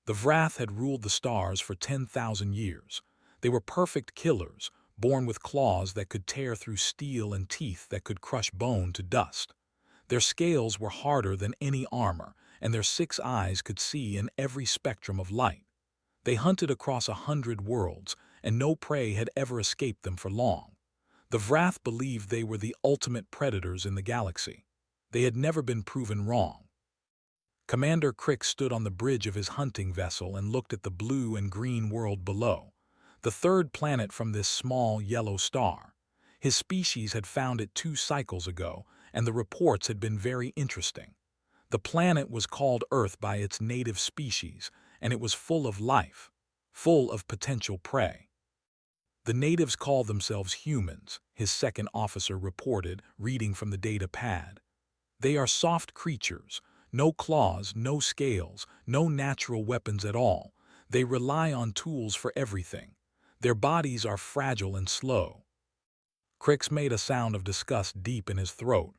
The Vrath had ruled the stars for 10,000 years. They were perfect killers, born with claws that could tear through steel and teeth that could crush bone to dust. Their scales were harder than any armor, and their 6 eyes could see in every spectrum of light. They hunted across 100 worlds, and no prey had ever escaped them for long. The Vrath believed they were the ultimate predators in the galaxy. They had never been proven wrong. Commander Crick stood on the bridge of his hunting vessel and looked at the blue and green world below, the third planet from this small yellow star. His species had found it 2 cycles ago, and the reports had been very interesting. The planet was called Earth by its native species, and it was full of life, full of potential prey. The natives call themselves humans, his second officer reported, reading from the data pad. They are soft creatures, no claws, no scales, no natural weapons at all. They rely on tools for everything. Their bodies are fragile and slow. Crix made a sound of disgust deep in his throat.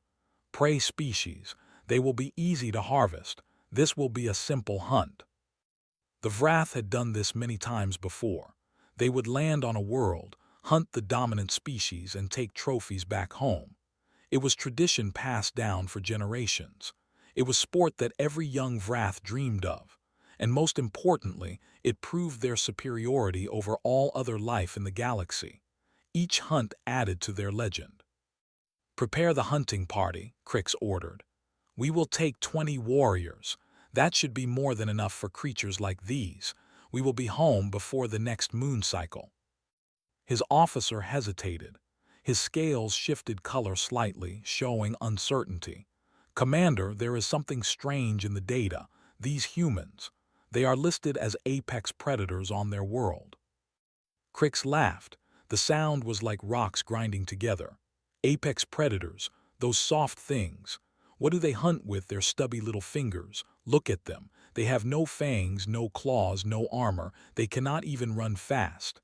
Prey species. They will be easy to harvest. This will be a simple hunt. The Vrath had done this many times before. They would land on a world, hunt the dominant species, and take trophies back home. It was tradition passed down for generations. It was sport that every young Vrath dreamed of. And most importantly, it proved their superiority over all other life in the galaxy. Each hunt added to their legend. "Prepare the hunting party," Crix ordered. "We will take 20 warriors. That should be more than enough for creatures like these. We will be home before the next moon cycle." His officer hesitated. His scales shifted color slightly, showing uncertainty. "Commander, there is something strange in the data. These humans, they are listed as apex predators on their world." Crix laughed. The sound was like rocks grinding together. Apex predators, those soft things. What do they hunt with their stubby little fingers? Look at them. They have no fangs, no claws, no armor. They cannot even run fast.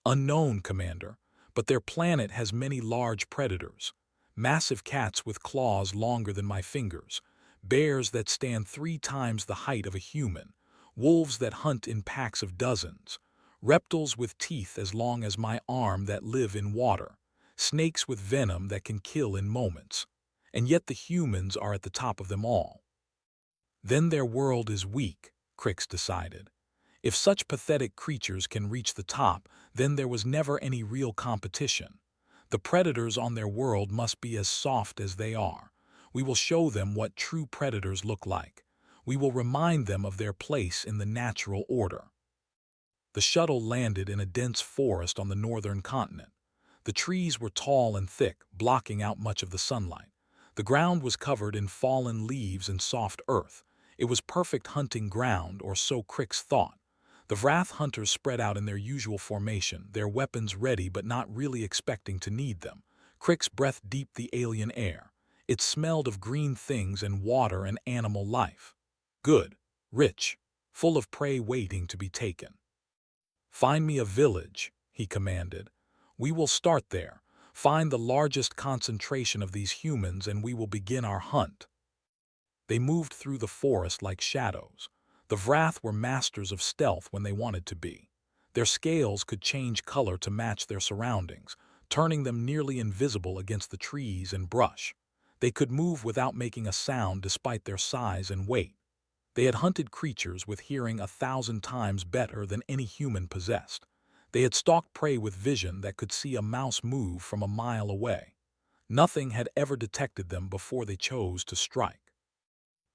"Unknown, Commander, but their planet has many large predators. Massive cats with claws longer than my fingers. Bears that stand 3 times the height of a human. Wolves that hunt in packs of dozens. Reptiles with teeth as long as my arm that live in water. Snakes with venom that can kill in moments. And yet the humans are at the top of them all." Then their world is weak, Crix decided. If such pathetic creatures can reach the top, then there was never any real competition. The predators on their world must be as soft as they are. We will show them what true predators look like. We will remind them of their place in the natural order. The shuttle landed in a dense forest on the northern continent. The trees were tall and thick, blocking out much of the sunlight. The ground was covered in fallen leaves and soft earth. It was perfect hunting ground, or so Crix thought. The Vrath hunters spread out in their usual formation, their weapons ready but not really expecting to need them. Crix breathed deep the alien air. It smelled of green things and water and animal life. Good, rich, full of prey waiting to be taken. "Find me a village," he commanded. "We will start there. Find the largest concentration of these humans and we will begin our hunt." They moved through the forest like shadows. The Vrath were masters of stealth when they wanted to be. Their scales could change color to match their surroundings, turning them nearly invisible against the trees and brush. They could move without making a sound despite their size and weight. They had hunted creatures with hearing 1,000 times better than any human possessed. They had stalked prey with vision that could see a mouse move from a mile away. Nothing had ever detected them before they chose to strike.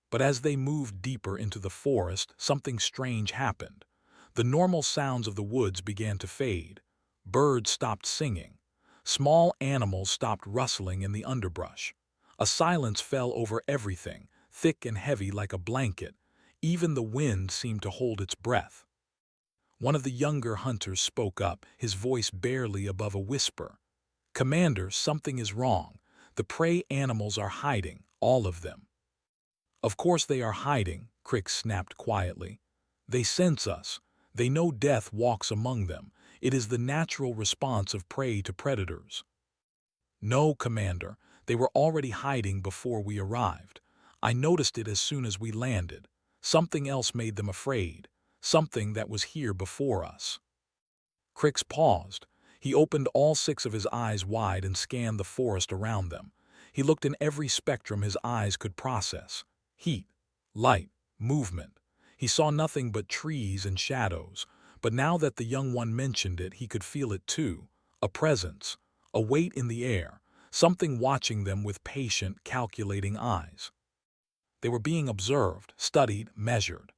But as they moved deeper into the forest, something strange happened. The normal sounds of the woods began to fade. Birds stopped singing. Small animals stopped rustling in the underbrush. A silence fell over everything, thick and heavy like a blanket. Even the wind seemed to hold its breath. One of the younger hunters spoke up, his voice barely above a whisper. "Commander, something is wrong. The prey animals are hiding, all of them." "Of course they are hiding," Crix snapped quietly. "They sense us. They know death walks among them. It is the natural response of prey to predators." "No, Commander. They were already hiding before we arrived. I noticed it as soon as we landed. Something else made them afraid. something that was here before us. Crix paused. He opened all six of his eyes wide and scanned the forest around them. He looked in every spectrum his eyes could process. Heat, light, movement. He saw nothing but trees and shadows, but now that the young one mentioned it, he could feel it too. A presence, a weight in the air, something watching them with patient, calculating eyes. They were being observed, studied, measured.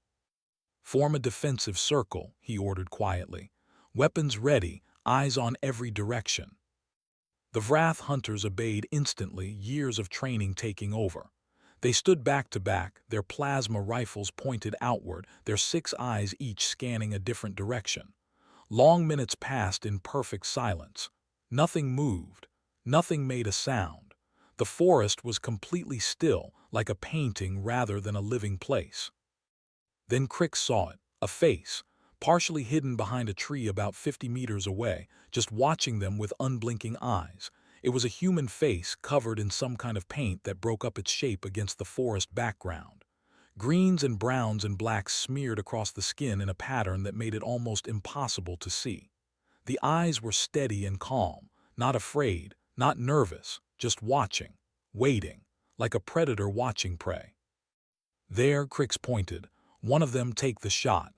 "Form a defensive circle," he ordered quietly. "Weapons ready, eyes on every direction." The Wrath hunters obeyed instantly, years of training taking over. They stood back to back, their plasma rifles pointed outward, their six eyes each scanning a different direction. Long minutes passed in perfect silence. Nothing moved. Nothing made a sound. The forest was completely still, like a painting rather than a living place. Then Crix saw it, a face, partially hidden behind a tree about 50 meters away, just watching them with unblinking eyes. It was a human face covered in some kind of paint that broke up its shape against the forest background. Greens and browns and blacks smeared across the skin in a pattern that made it almost impossible to see. The eyes were steady and calm, not afraid, not nervous, just watching, waiting, like a predator watching prey. "There," Crix pointed. "One of them take the shot."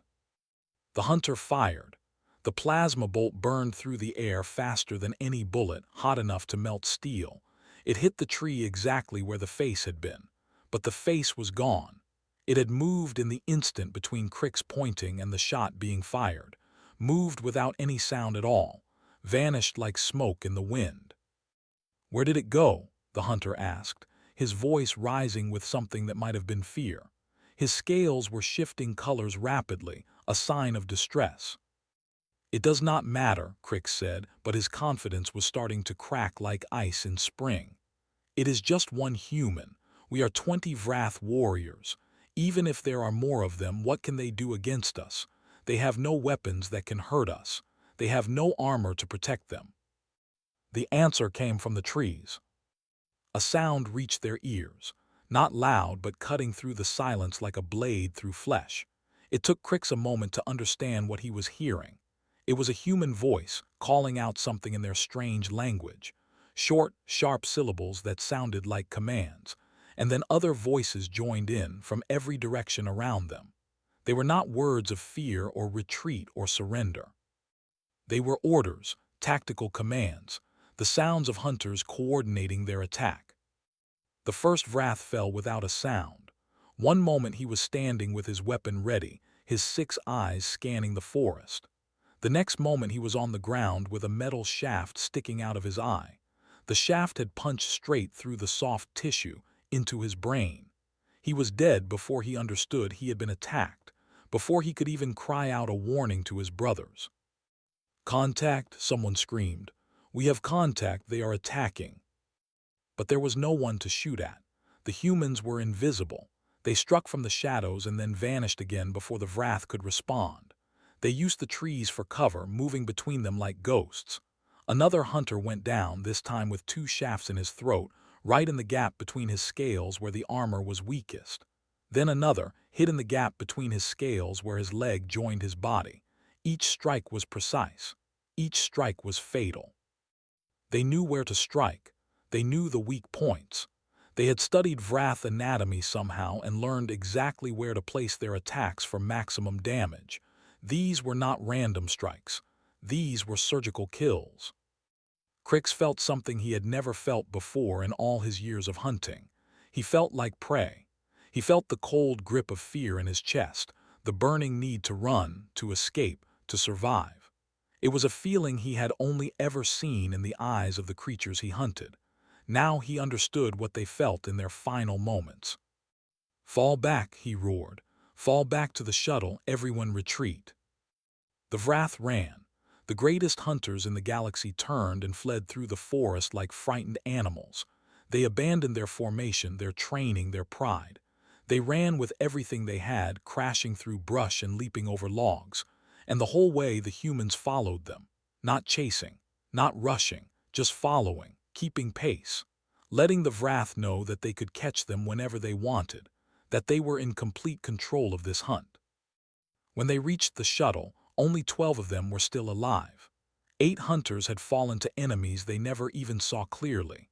The hunter fired. The plasma bolt burned through the air faster than any bullet, hot enough to melt steel. It hit the tree exactly where the face had been. But the face was gone. It had moved in the instant between Crix pointing and the shot being fired. Moved without any sound at all. Vanished like smoke in the wind. "Where did it go?" the hunter asked, his voice rising with something that might have been fear. His scales were shifting colors rapidly, a sign of distress. "It does not matter," Crix said, but his confidence was starting to crack like ice in spring. "It is just one human. We are 20 Wrath warriors. Even if there are more of them, what can they do against us? They have no weapons that can hurt us. They have no armor to protect them." The answer came from the trees. A sound reached their ears, not loud but cutting through the silence like a blade through flesh. It took Crix a moment to understand what he was hearing. It was a human voice, calling out something in their strange language. Short, sharp syllables that sounded like commands, and then other voices joined in from every direction around them. They were not words of fear or retreat or surrender. They were orders, tactical commands, the sounds of hunters coordinating their attack. The first Wrath fell without a sound. One moment he was standing with his weapon ready, his six eyes scanning the forest. The next moment he was on the ground with a metal shaft sticking out of his eye. The shaft had punched straight through the soft tissue, into his brain. He was dead before he understood he had been attacked, before he could even cry out a warning to his brothers. "Contact!" someone screamed. "We have contact, they are attacking." But there was no one to shoot at. The humans were invisible. They struck from the shadows and then vanished again before the Wrath could respond. They used the trees for cover, moving between them like ghosts. Another hunter went down, this time with two shafts in his throat, right in the gap between his scales where the armor was weakest. Then another, hit in the gap between his scales where his leg joined his body. Each strike was precise. Each strike was fatal. They knew where to strike. They knew the weak points. They had studied Wrath anatomy somehow and learned exactly where to place their attacks for maximum damage. These were not random strikes. These were surgical kills. Crix felt something he had never felt before in all his years of hunting. He felt like prey. He felt the cold grip of fear in his chest, the burning need to run, to escape, to survive. It was a feeling he had only ever seen in the eyes of the creatures he hunted. Now he understood what they felt in their final moments. "Fall back," he roared. "Fall back to the shuttle, everyone retreat." The Wrath ran. The greatest hunters in the galaxy turned and fled through the forest like frightened animals. They abandoned their formation, their training, their pride. They ran with everything they had, crashing through brush and leaping over logs. And the whole way the humans followed them, not chasing, not rushing, just following, keeping pace, letting the Wrath know that they could catch them whenever they wanted, that they were in complete control of this hunt. When they reached the shuttle, only 12 of them were still alive. 8 hunters had fallen to enemies they never even saw clearly.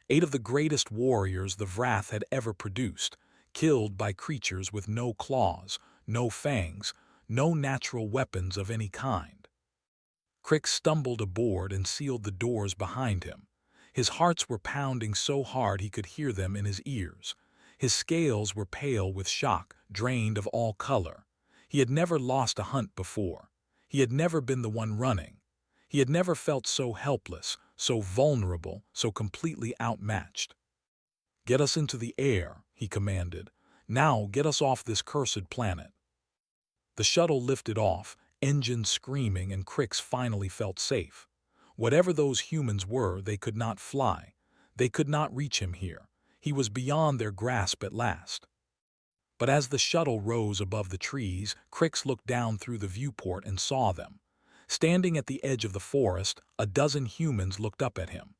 8 of the greatest warriors the Wrath had ever produced, killed by creatures with no claws, no fangs, no natural weapons of any kind. Crick stumbled aboard and sealed the doors behind him. His hearts were pounding so hard he could hear them in his ears. His scales were pale with shock, drained of all color. He had never lost a hunt before. He had never been the one running. He had never felt so helpless, so vulnerable, so completely outmatched. "Get us into the air," he commanded. "Now get us off this cursed planet." The shuttle lifted off, engines screaming, and Crix finally felt safe. Whatever those humans were, they could not fly. They could not reach him here. He was beyond their grasp at last. But as the shuttle rose above the trees, Crix looked down through the viewport and saw them. Standing at the edge of the forest, a dozen humans looked up at him.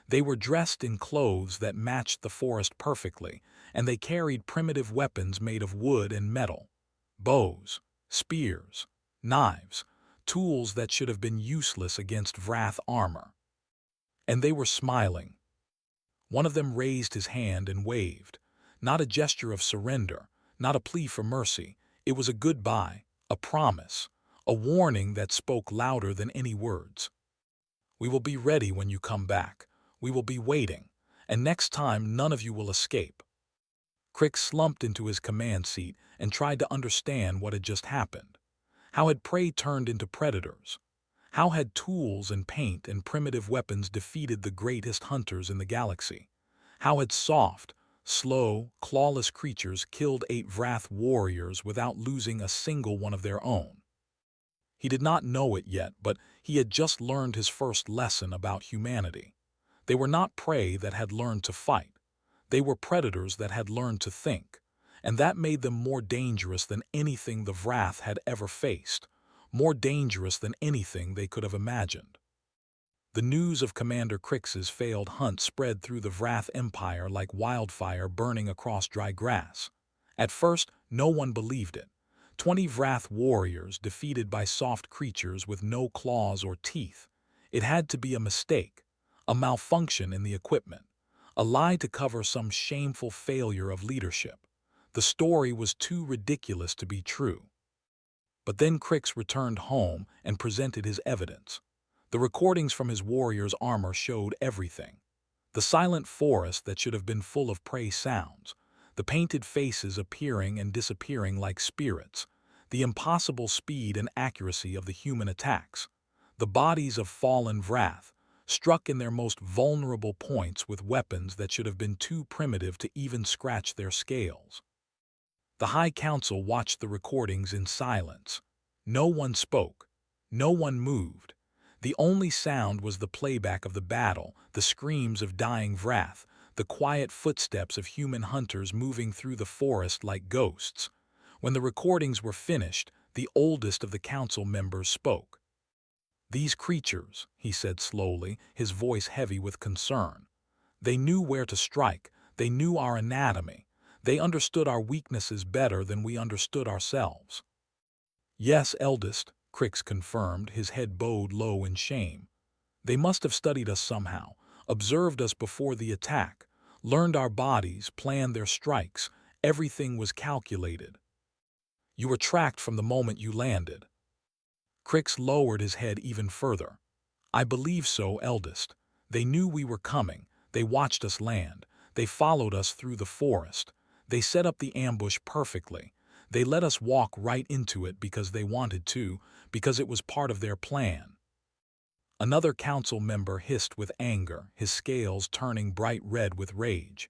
They were dressed in clothes that matched the forest perfectly, and they carried primitive weapons made of wood and metal. Bows, spears, knives, tools that should have been useless against Wrath armor. And they were smiling. One of them raised his hand and waved. Not a gesture of surrender, not a plea for mercy. It was a goodbye, a promise, a warning that spoke louder than any words. "We will be ready when you come back. We will be waiting, and next time none of you will escape." Crick slumped into his command seat and tried to understand what had just happened. How had prey turned into predators? How had tools and paint and primitive weapons defeated the greatest hunters in the galaxy? How had soft, slow, clawless creatures killed 8 Wrath warriors without losing a single one of their own? He did not know it yet, but he had just learned his first lesson about humanity. They were not prey that had learned to fight. They were predators that had learned to think, and that made them more dangerous than anything the Wrath had ever faced, more dangerous than anything they could have imagined. The news of Commander Crix's failed hunt spread through the Wrath Empire like wildfire burning across dry grass. At first, no one believed it. 20 Wrath warriors defeated by soft creatures with no claws or teeth. It had to be a mistake, a malfunction in the equipment, a lie to cover some shameful failure of leadership. The story was too ridiculous to be true. But then Crix returned home and presented his evidence. The recordings from his warrior's armor showed everything. The silent forest that should have been full of prey sounds, the painted faces appearing and disappearing like spirits, the impossible speed and accuracy of the human attacks, the bodies of fallen Wrath, struck in their most vulnerable points with weapons that should have been too primitive to even scratch their scales. The High Council watched the recordings in silence. No one spoke. No one moved. The only sound was the playback of the battle, the screams of dying Wrath, the quiet footsteps of human hunters moving through the forest like ghosts. When the recordings were finished, the oldest of the council members spoke. "These creatures," he said slowly, his voice heavy with concern. "They knew where to strike. They knew our anatomy. They understood our weaknesses better than we understood ourselves." "Yes, eldest," Crix confirmed, his head bowed low in shame. "They must have studied us somehow, observed us before the attack, learned our bodies, planned their strikes. Everything was calculated." "You were tracked from the moment you landed." Crix lowered his head even further. "I believe so, eldest. They knew we were coming. They watched us land. They followed us through the forest. They set up the ambush perfectly. They let us walk right into it because they wanted to, because it was part of their plan." Another council member hissed with anger, his scales turning bright red with rage.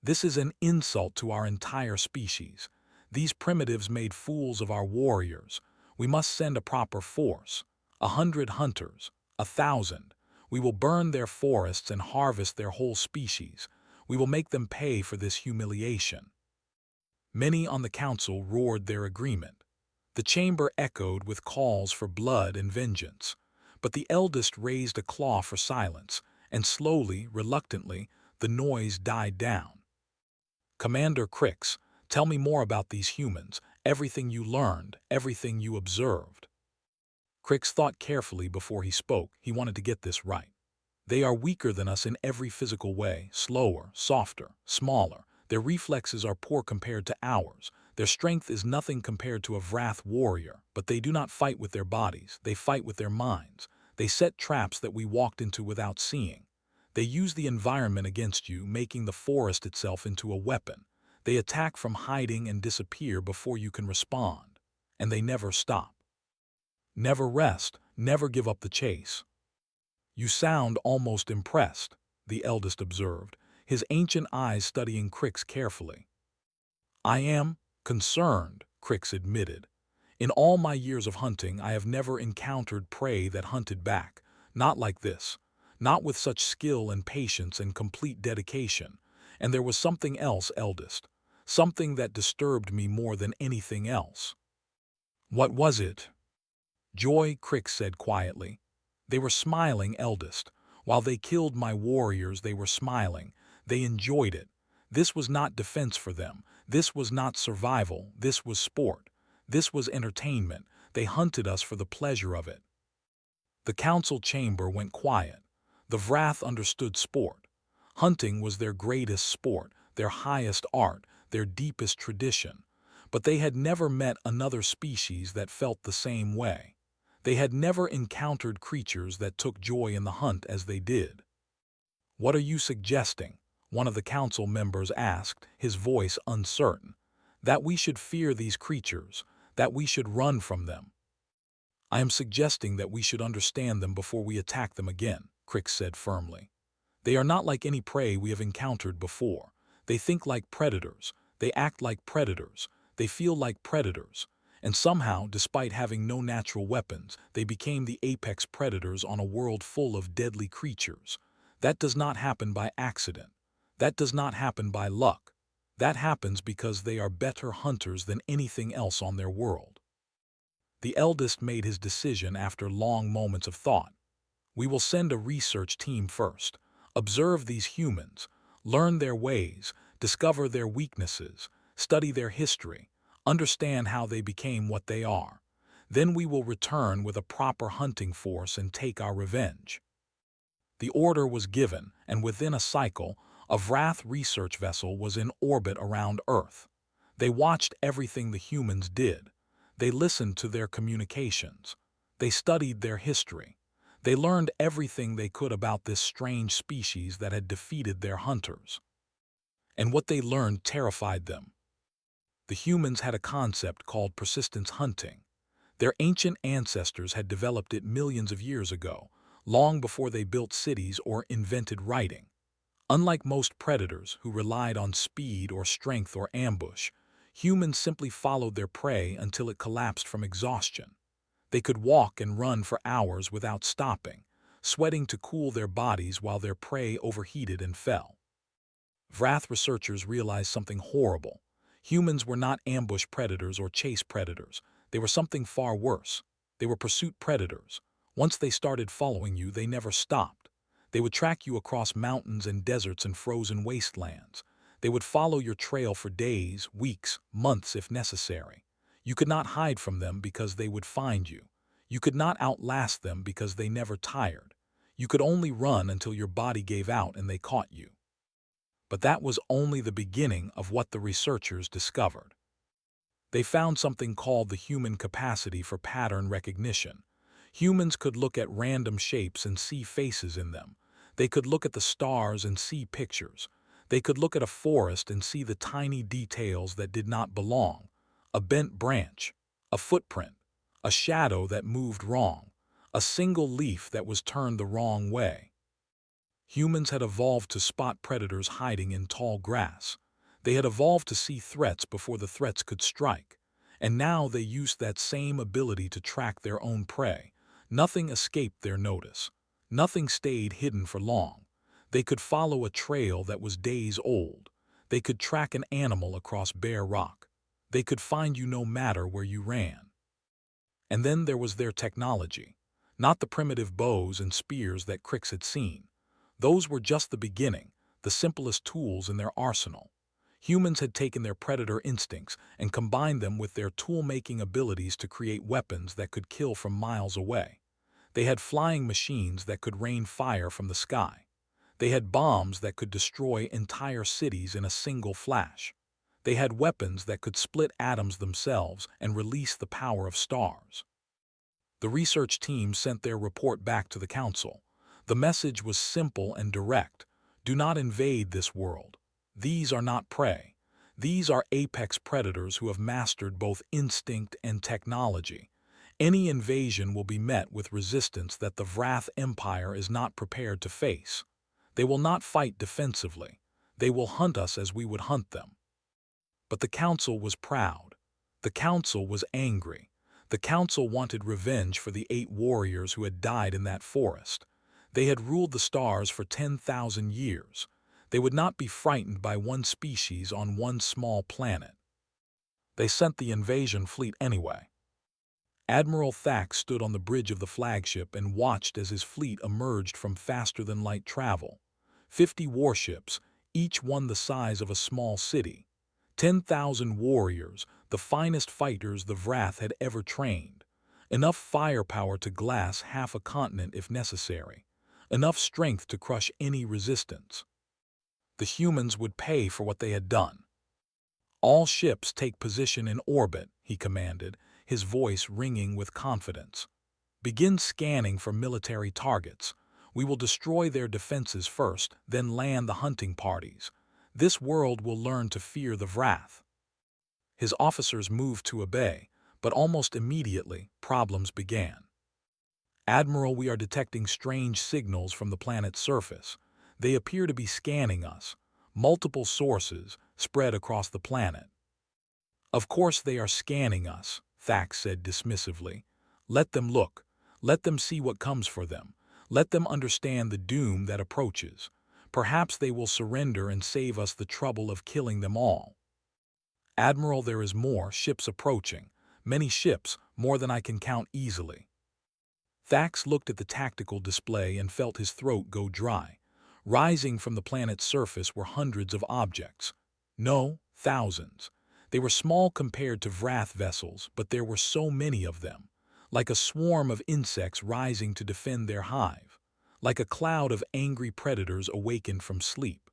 "This is an insult to our entire species. These primitives made fools of our warriors. We must send a proper force. 100 hunters, 1,000. We will burn their forests and harvest their whole species. We will make them pay for this humiliation." Many on the council roared their agreement. The chamber echoed with calls for blood and vengeance. But the eldest raised a claw for silence, and slowly, reluctantly, the noise died down. "Commander Crix, tell me more about these humans, everything you learned, everything you observed. Crix thought carefully before he spoke. He wanted to get this right. They are weaker than us in every physical way, slower, softer, smaller. Their reflexes are poor compared to ours. Their strength is nothing compared to a Vrath warrior, but they do not fight with their bodies, they fight with their minds. They set traps that we walked into without seeing. They use the environment against you, making the forest itself into a weapon. They attack from hiding and disappear before you can respond. And they never stop. Never rest, never give up the chase. You sound almost impressed, the eldest observed, his ancient eyes studying Crix carefully. I am concerned, Crix admitted. In all my years of hunting, I have never encountered prey that hunted back. Not like this. Not with such skill and patience and complete dedication. And there was something else, eldest. Something that disturbed me more than anything else. What was it? Joy, Crix said quietly. They were smiling, eldest. While they killed my warriors, they were smiling. They enjoyed it. This was not defense for them. This was not survival. This was sport. This was entertainment. They hunted us for the pleasure of it. The council chamber went quiet. The Vrath understood sport. Hunting was their greatest sport, their highest art, their deepest tradition. But they had never met another species that felt the same way. They had never encountered creatures that took joy in the hunt as they did. What are you suggesting? One of the council members asked, his voice uncertain. That we should fear these creatures, that we should run from them. I am suggesting that we should understand them before we attack them again, Crix said firmly. They are not like any prey we have encountered before. They think like predators. They act like predators. They feel like predators. And somehow, despite having no natural weapons, they became the apex predators on a world full of deadly creatures. That does not happen by accident. That does not happen by luck. That happens because they are better hunters than anything else on their world. The eldest made his decision after long moments of thought. We will send a research team first. Observe these humans. Learn their ways. Discover their weaknesses. Study their history. Understand how they became what they are. Then we will return with a proper hunting force and take our revenge. The order was given, and within a cycle, a Vrath research vessel was in orbit around Earth. They watched everything the humans did. They listened to their communications. They studied their history. They learned everything they could about this strange species that had defeated their hunters. And what they learned terrified them. The humans had a concept called persistence hunting. Their ancient ancestors had developed it millions of years ago, long before they built cities or invented writing. Unlike most predators who relied on speed or strength or ambush, humans simply followed their prey until it collapsed from exhaustion. They could walk and run for hours without stopping, sweating to cool their bodies while their prey overheated and fell. Vrath researchers realized something horrible. Humans were not ambush predators or chase predators. They were something far worse. They were pursuit predators. Once they started following you, they never stopped. They would track you across mountains and deserts and frozen wastelands. They would follow your trail for days, weeks, months if necessary. You could not hide from them because they would find you. You could not outlast them because they never tired. You could only run until your body gave out and they caught you. But that was only the beginning of what the researchers discovered. They found something called the human capacity for pattern recognition. Humans could look at random shapes and see faces in them. They could look at the stars and see pictures. They could look at a forest and see the tiny details that did not belong. A bent branch, a footprint, a shadow that moved wrong, a single leaf that was turned the wrong way. Humans had evolved to spot predators hiding in tall grass. They had evolved to see threats before the threats could strike. And now they used that same ability to track their own prey. Nothing escaped their notice. Nothing stayed hidden for long. They could follow a trail that was days old. They could track an animal across bare rock. They could find you no matter where you ran. And then there was their technology. Not the primitive bows and spears that Crix had seen. Those were just the beginning, the simplest tools in their arsenal. Humans had taken their predator instincts and combined them with their tool-making abilities to create weapons that could kill from miles away. They had flying machines that could rain fire from the sky. They had bombs that could destroy entire cities in a single flash. They had weapons that could split atoms themselves and release the power of stars. The research team sent their report back to the council. The message was simple and direct. Do not invade this world. These are not prey. These are apex predators who have mastered both instinct and technology. Any invasion will be met with resistance that the Vrath Empire is not prepared to face. They will not fight defensively. They will hunt us as we would hunt them. But the council was proud. The council was angry. The council wanted revenge for the 8 warriors who had died in that forest. They had ruled the stars for 10,000 years. They would not be frightened by one species on one small planet. They sent the invasion fleet anyway. Admiral Thax stood on the bridge of the flagship and watched as his fleet emerged from faster-than-light travel. 50 warships, each one the size of a small city. 10,000 warriors, the finest fighters the Vrath had ever trained. Enough firepower to glass half a continent if necessary. Enough strength to crush any resistance. The humans would pay for what they had done. All ships take position in orbit, he commanded, his voice ringing with confidence. Begin scanning for military targets. We will destroy their defenses first, then land the hunting parties. This world will learn to fear the Vrath. His officers moved to obey, but almost immediately, problems began. Admiral, we are detecting strange signals from the planet's surface. They appear to be scanning us. Multiple sources spread across the planet. Of course they are scanning us, Thax said dismissively. Let them look. Let them see what comes for them. Let them understand the doom that approaches. Perhaps they will surrender and save us the trouble of killing them all. Admiral, there is more, ships approaching. Many ships, more than I can count easily. Thax looked at the tactical display and felt his throat go dry. Rising from the planet's surface were hundreds of objects. No, thousands. They were small compared to Vrath vessels, but there were so many of them. Like a swarm of insects rising to defend their hive. Like a cloud of angry predators awakened from sleep.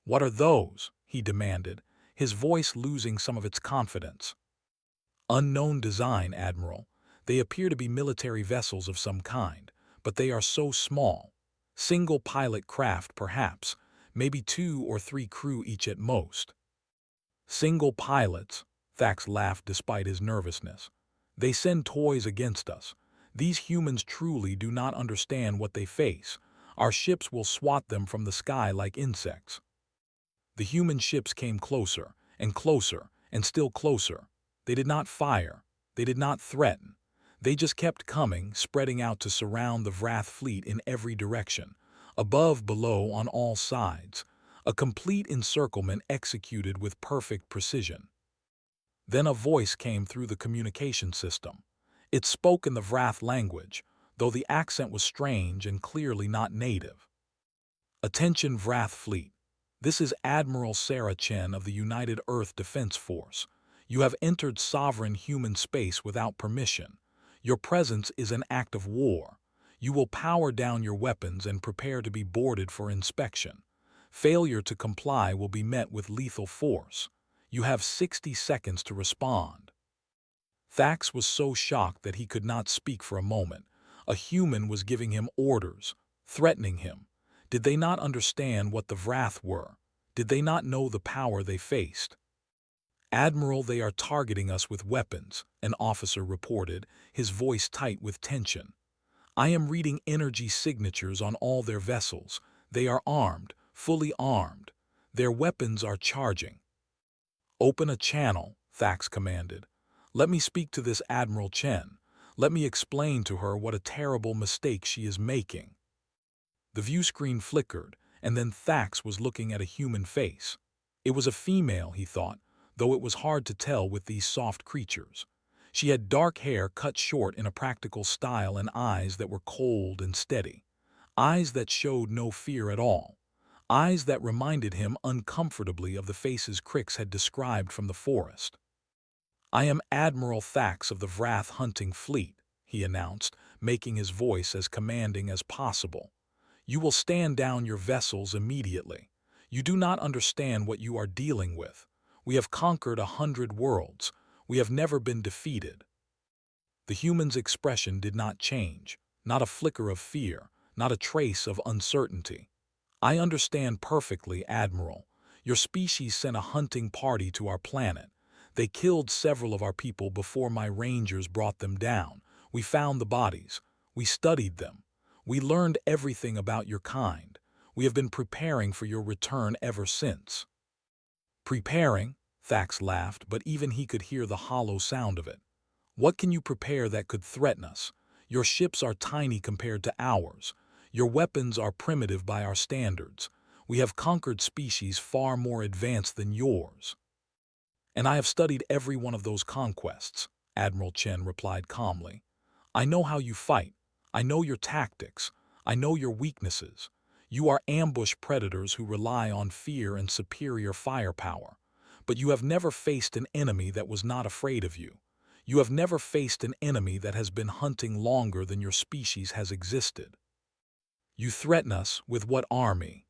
What are those? He demanded, his voice losing some of its confidence. Unknown design, Admiral. They appear to be military vessels of some kind, but they are so small. Single-pilot craft, perhaps, maybe 2 or 3 crew each at most. Single pilots, Thax laughed despite his nervousness. They send toys against us. These humans truly do not understand what they face. Our ships will swat them from the sky like insects. The human ships came closer, and closer, and still closer. They did not fire. They did not threaten. They just kept coming, spreading out to surround the Vrath fleet in every direction, above, below, on all sides. A complete encirclement executed with perfect precision. Then a voice came through the communication system. It spoke in the Vrath language, though the accent was strange and clearly not native. Attention Vrath fleet. This is Admiral Sarah Chen of the United Earth Defense Force. You have entered sovereign human space without permission. Your presence is an act of war. You will power down your weapons and prepare to be boarded for inspection. Failure to comply will be met with lethal force. You have 60 seconds to respond. Thax was so shocked that he could not speak for a moment. A human was giving him orders, threatening him. Did they not understand what the Vrath were? Did they not know the power they faced? Admiral, they are targeting us with weapons, an officer reported, his voice tight with tension. I am reading energy signatures on all their vessels. They are armed, fully armed. Their weapons are charging. Open a channel, Thax commanded. Let me speak to this Admiral Chen. Let me explain to her what a terrible mistake she is making. The view screen flickered, and then Thax was looking at a human face. It was a female, he thought, though it was hard to tell with these soft creatures. She had dark hair cut short in a practical style and eyes that were cold and steady. Eyes that showed no fear at all. eyes that reminded him uncomfortably of the faces Crix had described from the forest. "I am Admiral Thax of the Vrath Hunting Fleet," he announced, making his voice as commanding as possible. "You will stand down your vessels immediately. You do not understand what you are dealing with. We have conquered 100 worlds. We have never been defeated." The human's expression did not change, not a flicker of fear, not a trace of uncertainty. "I understand perfectly, Admiral. Your species sent a hunting party to our planet. They killed several of our people before my rangers brought them down. We found the bodies. We studied them. We learned everything about your kind. We have been preparing for your return ever since." "Preparing?" Thax laughed, but even he could hear the hollow sound of it. "What can you prepare that could threaten us? Your ships are tiny compared to ours. Your weapons are primitive by our standards. We have conquered species far more advanced than yours." "And I have studied every one of those conquests," Admiral Chen replied calmly. "I know how you fight. I know your tactics. I know your weaknesses. You are ambush predators who rely on fear and superior firepower. But you have never faced an enemy that was not afraid of you. You have never faced an enemy that has been hunting longer than your species has existed. You threaten us with what army?"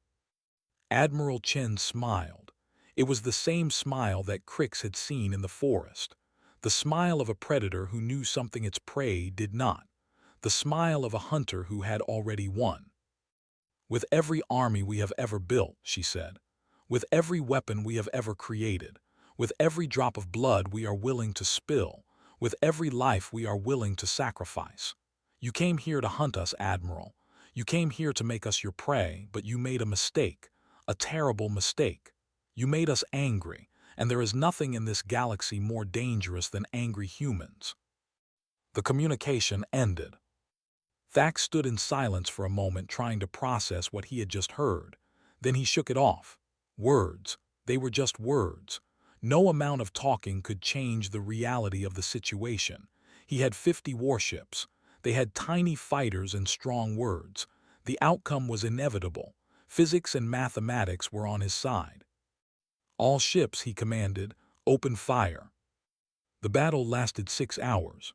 Admiral Chen smiled. It was the same smile that Crix had seen in the forest. The smile of a predator who knew something its prey did not. The smile of a hunter who had already won. "With every army we have ever built," she said. "With every weapon we have ever created. With every drop of blood we are willing to spill. With every life we are willing to sacrifice. You came here to hunt us, Admiral. You came here to make us your prey, but you made a mistake. A terrible mistake. You made us angry, and there is nothing in this galaxy more dangerous than angry humans." The communication ended. Thax stood in silence for a moment, trying to process what he had just heard. Then he shook it off. Words. They were just words. No amount of talking could change the reality of the situation. He had 50 warships. They had tiny fighters and strong words. The outcome was inevitable. Physics and mathematics were on his side. "All ships," he commanded, "open fire." The battle lasted 6 hours.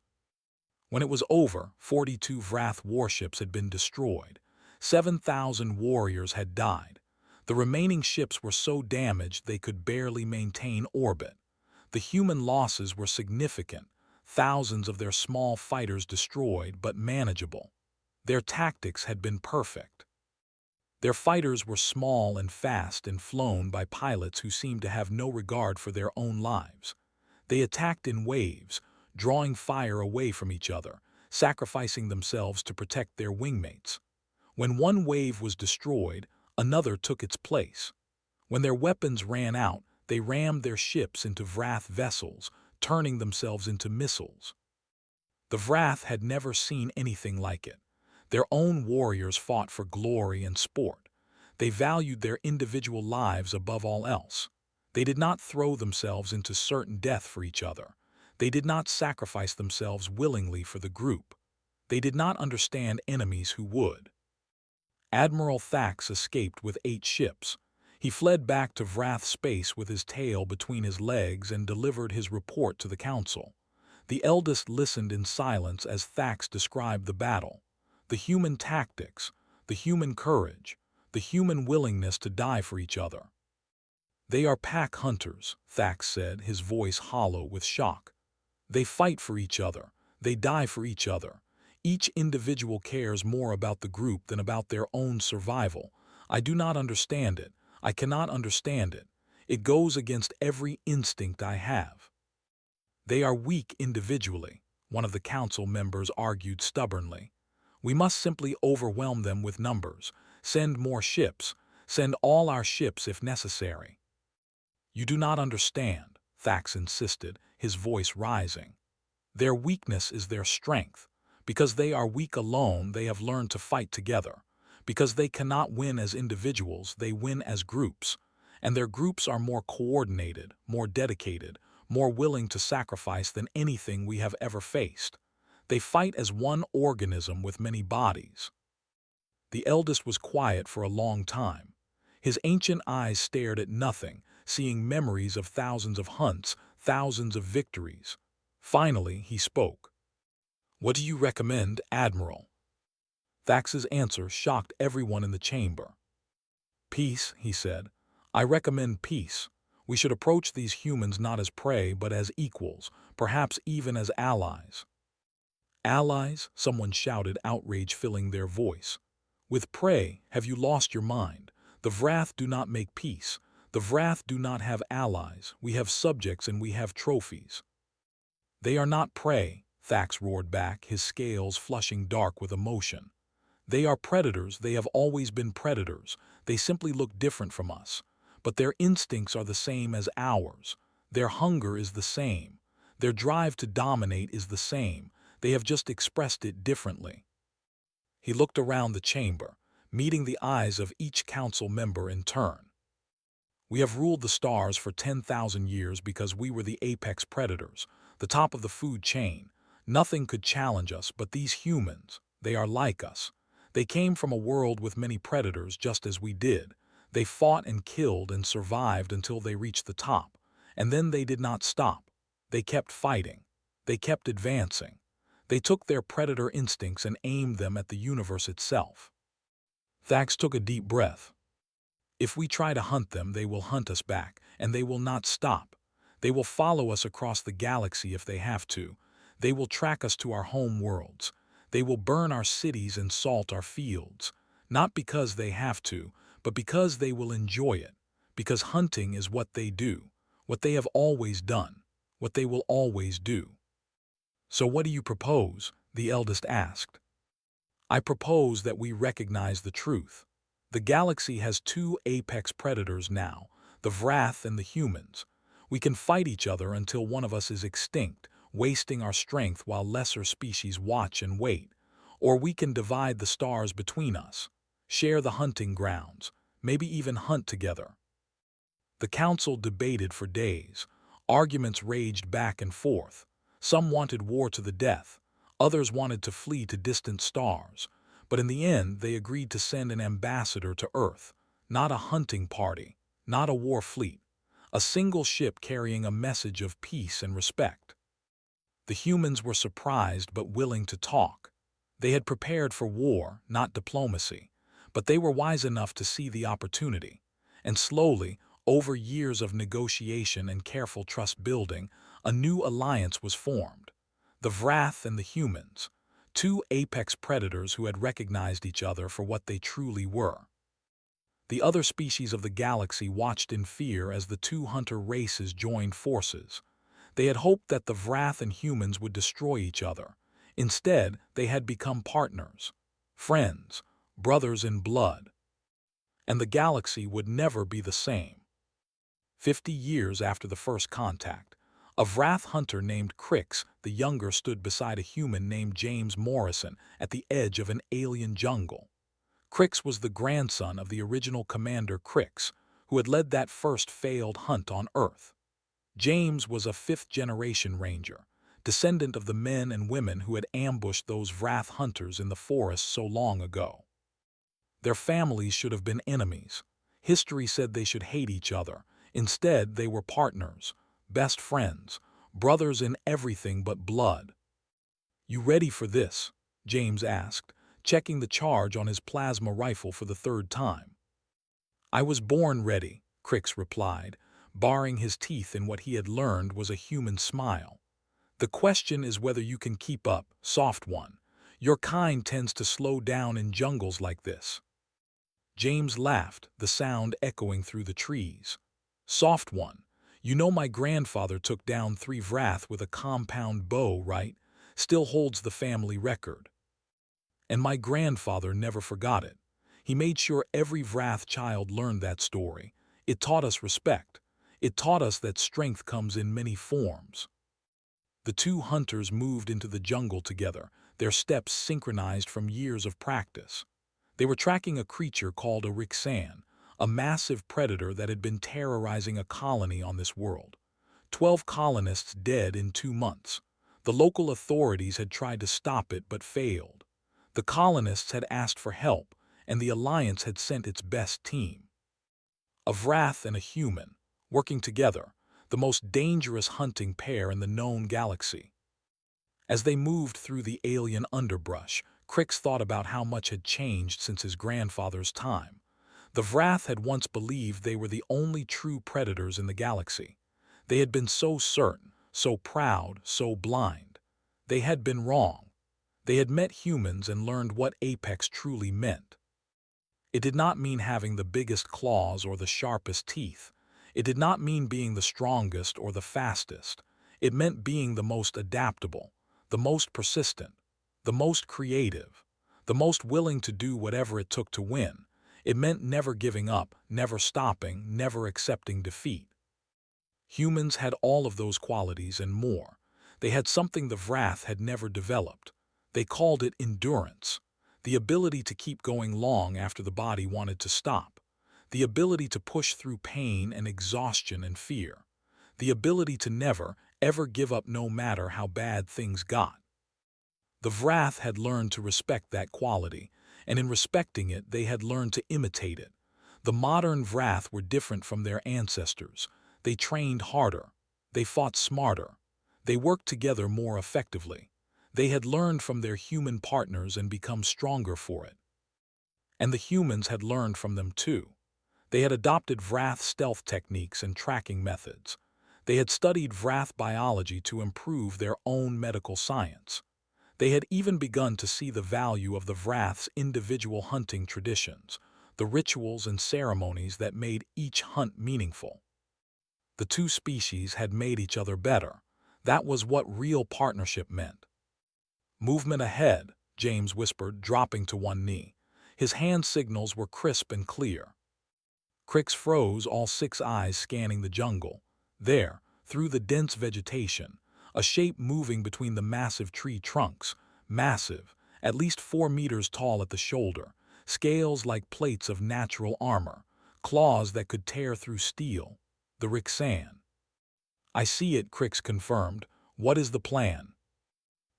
When it was over, 42 Vrath warships had been destroyed. 7,000 warriors had died. The remaining ships were so damaged they could barely maintain orbit. The human losses were significant. Thousands of their small fighters destroyed, but manageable. Their tactics had been perfect. Their fighters were small and fast and flown by pilots who seemed to have no regard for their own lives. They attacked in waves, drawing fire away from each other, sacrificing themselves to protect their wingmates. When one wave was destroyed, another took its place. When their weapons ran out, they rammed their ships into Vrath vessels, turning themselves into missiles. The Vrath had never seen anything like it. Their own warriors fought for glory and sport. They valued their individual lives above all else. They did not throw themselves into certain death for each other. They did not sacrifice themselves willingly for the group. They did not understand enemies who would. Admiral Thax escaped with 8 ships. He fled back to Vrath space with his tail between his legs and delivered his report to the council. The eldest listened in silence as Thax described the battle. The human tactics, the human courage, the human willingness to die for each other. "They are pack hunters," Thax said, his voice hollow with shock. "They fight for each other. They die for each other. Each individual cares more about the group than about their own survival. I do not understand it. I cannot understand it. It goes against every instinct I have." "They are weak individually," one of the council members argued stubbornly. "We must simply overwhelm them with numbers. Send more ships. Send all our ships if necessary." "You do not understand," Thax insisted, his voice rising. "Their weakness is their strength. Because they are weak alone, they have learned to fight together. Because they cannot win as individuals, they win as groups. And their groups are more coordinated, more dedicated, more willing to sacrifice than anything we have ever faced. They fight as one organism with many bodies." The eldest was quiet for a long time. His ancient eyes stared at nothing, seeing memories of thousands of hunts, thousands of victories. Finally, he spoke. "What do you recommend, Admiral?" Thax's answer shocked everyone in the chamber. "Peace," he said. "I recommend peace. We should approach these humans not as prey but as equals, perhaps even as allies." "Allies?" someone shouted, outrage filling their voice. "With prey, have you lost your mind? The Vrath do not make peace. The Vrath do not have allies. We have subjects and we have trophies." "They are not prey," Thax roared back, his scales flushing dark with emotion. "They are predators. They have always been predators. They simply look different from us. But their instincts are the same as ours. Their hunger is the same. Their drive to dominate is the same. They have just expressed it differently." He looked around the chamber, meeting the eyes of each council member in turn. "We have ruled the stars for 10,000 years because we were the apex predators, the top of the food chain. Nothing could challenge us, but these humans, they are like us. They came from a world with many predators just as we did. They fought and killed and survived until they reached the top. And then they did not stop. They kept fighting. They kept advancing. They took their predator instincts and aimed them at the universe itself." Thax took a deep breath. "If we try to hunt them, they will hunt us back, and they will not stop. They will follow us across the galaxy if they have to. They will track us to our home worlds. They will burn our cities and salt our fields. Not because they have to, but because they will enjoy it. Because hunting is what they do, what they have always done, what they will always do." "So what do you propose?" the eldest asked. "I propose that we recognize the truth. The galaxy has two apex predators now, the Vrath and the humans. We can fight each other until one of us is extinct, wasting our strength while lesser species watch and wait. Or we can divide the stars between us, share the hunting grounds, maybe even hunt together." The council debated for days. Arguments raged back and forth. Some wanted war to the death. Others wanted to flee to distant stars. But in the end, they agreed to send an ambassador to Earth. Not a hunting party, not a war fleet. A single ship carrying a message of peace and respect. The humans were surprised but willing to talk. They had prepared for war, not diplomacy. But they were wise enough to see the opportunity. And slowly, over years of negotiation and careful trust building, a new alliance was formed. The Vrath and the humans, two apex predators who had recognized each other for what they truly were. The other species of the galaxy watched in fear as the two hunter races joined forces. They had hoped that the Vrath and humans would destroy each other. Instead, they had become partners, friends, brothers in blood. And the galaxy would never be the same. 50 years after the first contact, a Vrath hunter named Crix the Younger stood beside a human named James Morrison at the edge of an alien jungle. Crix was the grandson of the original commander Crix, who had led that first failed hunt on Earth. James was a fifth-generation ranger, descendant of the men and women who had ambushed those Vrath hunters in the forest so long ago. Their families should have been enemies. History said they should hate each other. Instead, they were partners, best friends, brothers in everything but blood. "You ready for this?" James asked, checking the charge on his plasma rifle for the third time. "I was born ready," Crix replied, baring his teeth in what he had learned was a human smile. "The question is whether you can keep up, soft one. Your kind tends to slow down in jungles like this." James laughed, the sound echoing through the trees. "Soft one, you know my grandfather took down 3 Vrath with a compound bow, right? Still holds the family record. And my grandfather never forgot it. He made sure every Vrath child learned that story. It taught us respect. It taught us that strength comes in many forms." The two hunters moved into the jungle together, their steps synchronized from years of practice. They were tracking a creature called a Rixan, a massive predator that had been terrorizing a colony on this world. 12 colonists dead in 2 months. The local authorities had tried to stop it but failed. The colonists had asked for help, and the Alliance had sent its best team. A Vrath and a human, working together, the most dangerous hunting pair in the known galaxy. As they moved through the alien underbrush, Crix thought about how much had changed since his grandfather's time. The Vrath had once believed they were the only true predators in the galaxy. They had been so certain, so proud, so blind. They had been wrong. They had met humans and learned what apex truly meant. It did not mean having the biggest claws or the sharpest teeth. It did not mean being the strongest or the fastest. It meant being the most adaptable, the most persistent, the most creative, the most willing to do whatever it took to win. It meant never giving up, never stopping, never accepting defeat. Humans had all of those qualities and more. They had something the Vrath had never developed. They called it endurance, the ability to keep going long after the body wanted to stop, the ability to push through pain and exhaustion and fear, the ability to never, ever give up no matter how bad things got. The Vrath had learned to respect that quality, and in respecting it they had learned to imitate it. The modern Vrath were different from their ancestors. They trained harder. They fought smarter. They worked together more effectively. They had learned from their human partners and become stronger for it. And the humans had learned from them too. They had adopted Vrath stealth techniques and tracking methods. They had studied Vrath biology to improve their own medical science. They had even begun to see the value of the Vrath's individual hunting traditions, the rituals and ceremonies that made each hunt meaningful. The two species had made each other better. That was what real partnership meant. "Movement ahead," James whispered, dropping to one knee. His hand signals were crisp and clear. Crix froze, all six eyes scanning the jungle. There, through the dense vegetation, a shape moving between the massive tree trunks, massive, at least 4 meters tall at the shoulder, scales like plates of natural armor, claws that could tear through steel. The Rixan. "I see it," Crix confirmed. "What is the plan?"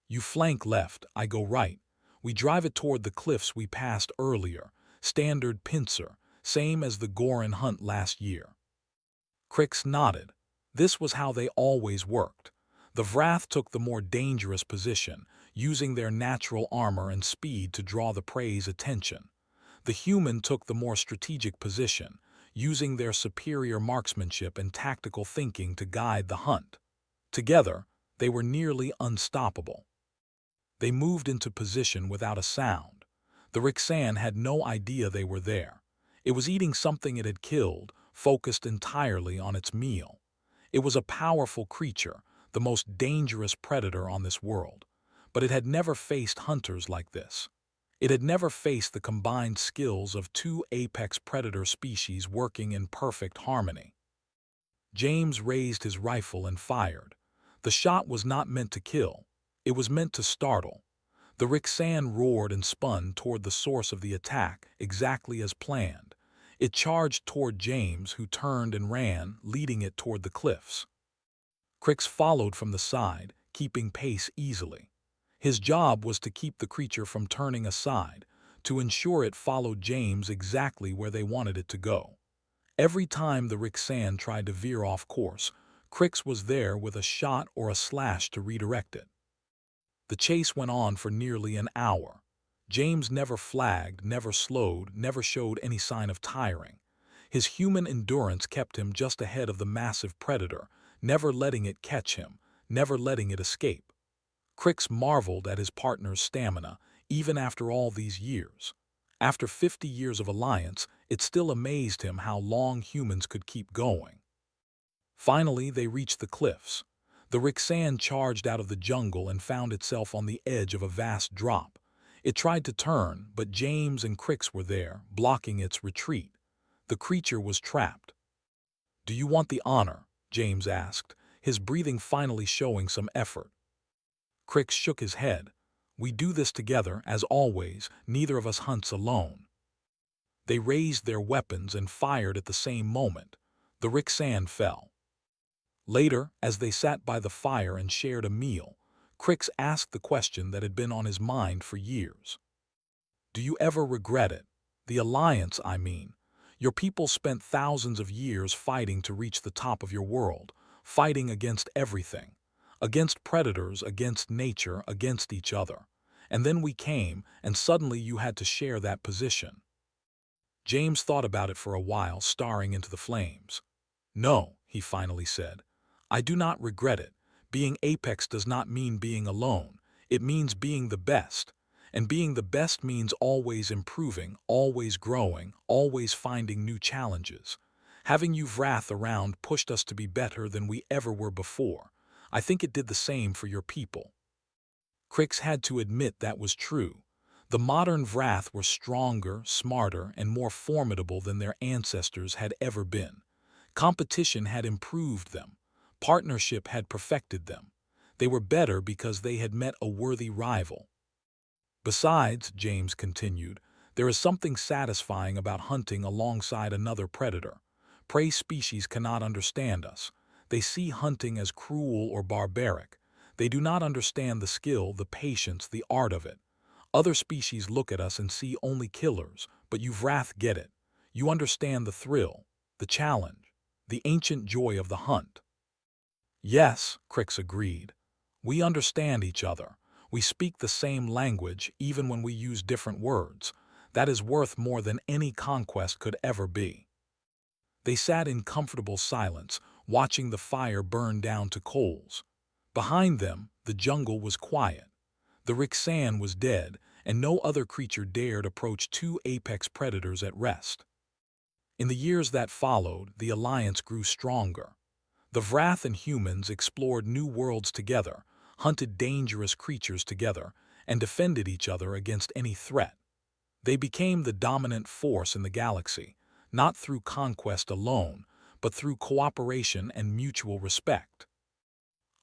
"You flank left, I go right. We drive it toward the cliffs we passed earlier. Standard pincer, same as the Goran hunt last year." Crix nodded. This was how they always worked. The Vrath took the more dangerous position, using their natural armor and speed to draw the prey's attention. The human took the more strategic position, using their superior marksmanship and tactical thinking to guide the hunt. Together, they were nearly unstoppable. They moved into position without a sound. The Rixan had no idea they were there. It was eating something it had killed, focused entirely on its meal. It was a powerful creature, the most dangerous predator on this world. But it had never faced hunters like this. It had never faced the combined skills of two apex predator species working in perfect harmony. James raised his rifle and fired. The shot was not meant to kill. It was meant to startle. The Rixan roared and spun toward the source of the attack, exactly as planned. It charged toward James, who turned and ran, leading it toward the cliffs. Crix followed from the side, keeping pace easily. His job was to keep the creature from turning aside, to ensure it followed James exactly where they wanted it to go. Every time the Rixan tried to veer off course, Crix was there with a shot or a slash to redirect it. The chase went on for nearly an hour. James never flagged, never slowed, never showed any sign of tiring. His human endurance kept him just ahead of the massive predator, never letting it catch him, never letting it escape. Crix marveled at his partner's stamina, even after all these years. After 50 years of alliance, it still amazed him how long humans could keep going. Finally, they reached the cliffs. The Rixan charged out of the jungle and found itself on the edge of a vast drop. It tried to turn, but James and Crix were there, blocking its retreat. The creature was trapped. "Do you want the honor?" James asked, his breathing finally showing some effort. Crix shook his head. "We do this together, as always. Neither of us hunts alone." They raised their weapons and fired at the same moment. The Rixan fell. Later, as they sat by the fire and shared a meal, Crix asked the question that had been on his mind for years. "Do you ever regret it? The alliance, I mean. Your people spent thousands of years fighting to reach the top of your world, fighting against everything, against predators, against nature, against each other. And then we came, and suddenly you had to share that position. James thought about it for a while, staring into the flames. No, he finally said. I do not regret it. Being Apex does not mean being alone. It means being the best. And being the best means always improving, always growing, always finding new challenges. Having you Wrath around pushed us to be better than we ever were before. I think it did the same for your people. Crix had to admit that was true. The modern Wrath were stronger, smarter, and more formidable than their ancestors had ever been. Competition had improved them. Partnership had perfected them. They were better because they had met a worthy rival. Besides, James continued, there is something satisfying about hunting alongside another predator. Prey species cannot understand us. They see hunting as cruel or barbaric. They do not understand the skill, the patience, the art of it. Other species look at us and see only killers, but you Wrath get it. You understand the thrill, the challenge, the ancient joy of the hunt. Yes, Crix agreed. We understand each other. We speak the same language even when we use different words. That is worth more than any conquest could ever be. They sat in comfortable silence, watching the fire burn down to coals. Behind them, the jungle was quiet. The Rixan was dead, and no other creature dared approach two apex predators at rest. In the years that followed, the alliance grew stronger. The Wrath and humans explored new worlds together, hunted dangerous creatures together, and defended each other against any threat. They became the dominant force in the galaxy, not through conquest alone, but through cooperation and mutual respect.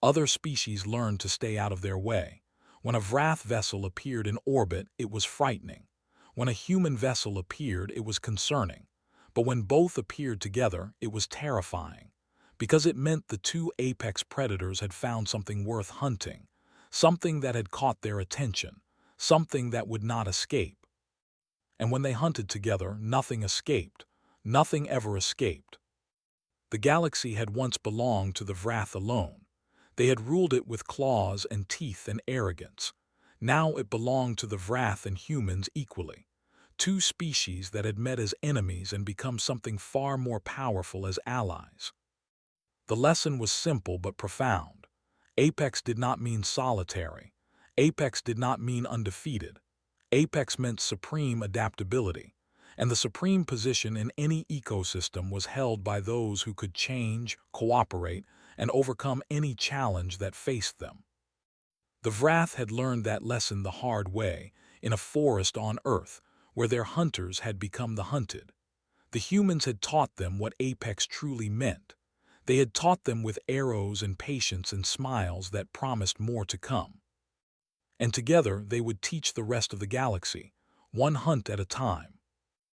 Other species learned to stay out of their way. When a Wrath vessel appeared in orbit, it was frightening. When a human vessel appeared, it was concerning. But when both appeared together, it was terrifying. Because it meant the two apex predators had found something worth hunting, something that had caught their attention, something that would not escape. And when they hunted together, nothing escaped. Nothing ever escaped. The galaxy had once belonged to the Wrath alone. They had ruled it with claws and teeth and arrogance. Now it belonged to the Wrath and humans equally. Two species that had met as enemies and become something far more powerful as allies. The lesson was simple but profound. Apex did not mean solitary. Apex did not mean undefeated. Apex meant supreme adaptability. And the supreme position in any ecosystem was held by those who could change, cooperate, and overcome any challenge that faced them. The Wrath had learned that lesson the hard way, in a forest on Earth, where their hunters had become the hunted. The humans had taught them what Apex truly meant. They had taught them with arrows and patience and smiles that promised more to come. And together they would teach the rest of the galaxy, one hunt at a time,